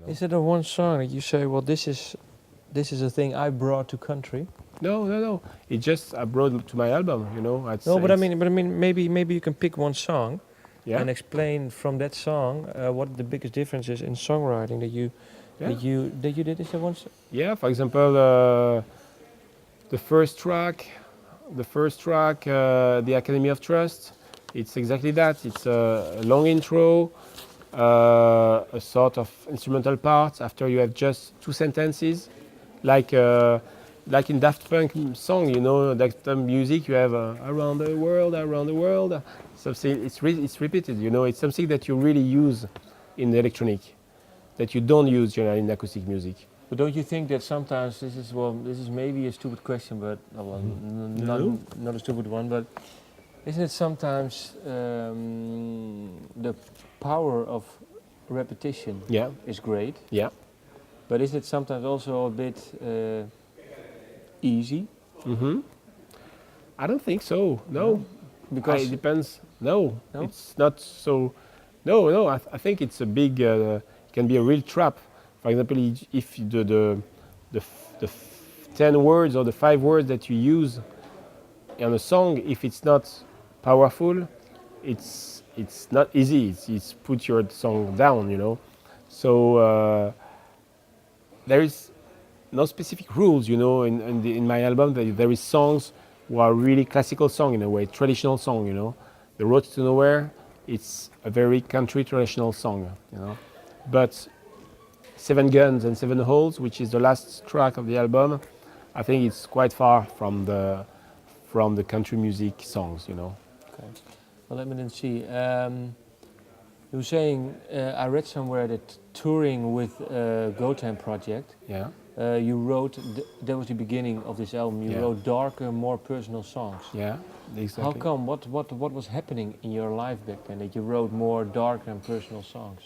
Is it a one song that you say, well, this is a thing I brought to country? No. It just I brought it to my album. No, but I mean, maybe you can pick one song Yeah. and explain from that song what the biggest difference is in songwriting that you did. Is there one? Yeah. For example, the first track, The Academy of Trust. It's exactly that. It's a long intro, a sort of instrumental part after you have just two sentences, like in Daft Punk song, Daft Punk music. You have around the world. Something it's repeated. It's something that you really use in the electronic, that you don't use generally in acoustic music. But don't you think that sometimes this is maybe a stupid question, but not a stupid one, but isn't it sometimes the power of repetition is great? Yeah. But is it sometimes also a bit easy? Mm-hmm. I don't think so. No. Because it depends. No, it's not so. No. I think it's a big. Can be a real trap. For example, if the 10 words or the 5 words that you use in a song, if it's not powerful, it's not easy. It's put your song down. So there is no specific rules. In my album, there is songs who are really classical song in a way, traditional song. The Road to Nowhere, it's a very country traditional song. But Seven Guns and Seven Holes, which is the last track of the album, I think it's quite far from the country music songs. Okay. Well, let me then see. You were saying I read somewhere that touring with Gotan Project. Yeah. You wrote. That was the beginning of this album. You wrote darker, more personal songs. Yeah. Exactly. How come? What was happening in your life back then that you wrote more dark and personal songs?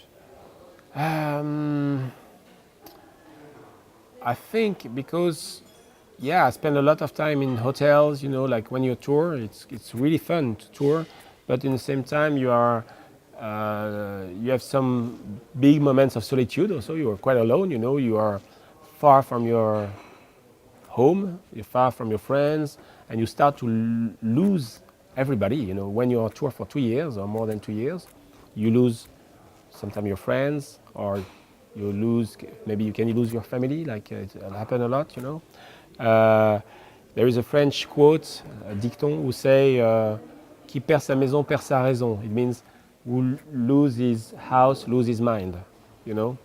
I think because, I spend a lot of time in hotels. Like when you tour, it's really fun to tour, but in the same time you have some big moments of solitude. Also, you are quite alone. You are far from your home, you're far from your friends, and you start to lose everybody. When you're on tour for 2 years or more than 2 years, you lose sometimes your friends, or maybe you can lose your family, like it happens a lot. There is a French quote, a dicton, who say, "Qui perd sa maison perd sa raison." It means, who lose his house, lose his mind. And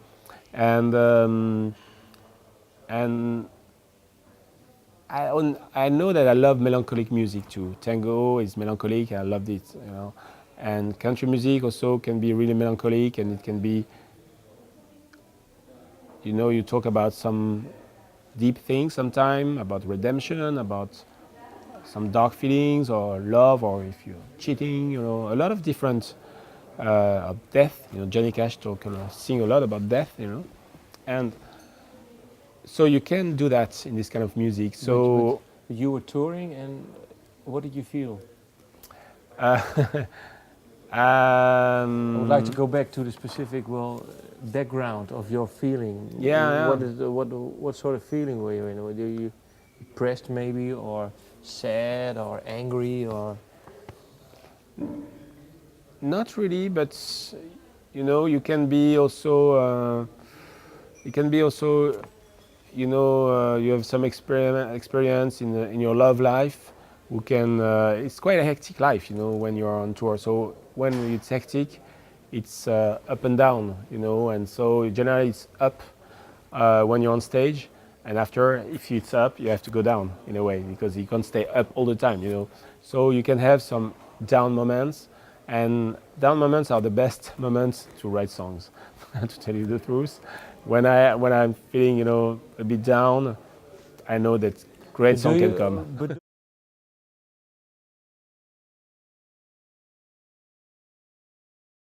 I know that I love melancholic music too. Tango is melancholic, I loved it. And country music also can be really melancholic, and it can be, you talk about some deep things sometimes, about redemption, about some dark feelings, or love, or if you're cheating, a lot of different, of death. Johnny Cash sing a lot about death, and so you can do that in this kind of music. So but you were touring, and what did you feel? I would like to go back to the specific background of your feeling. Yeah. What sort of feeling were you in? Were you depressed maybe, or sad, or angry, or? Not really, but you can be also. You have some experience in your love life. It's quite a hectic life, when you're on tour. So when it's hectic, it's up and down, and so generally it's up when you're on stage, and after, if it's up, you have to go down in a way, because you can't stay up all the time, So you can have some down moments, and down moments are the best moments to write songs, to tell you the truth. When I'm feeling, a bit down, I know that great song can come.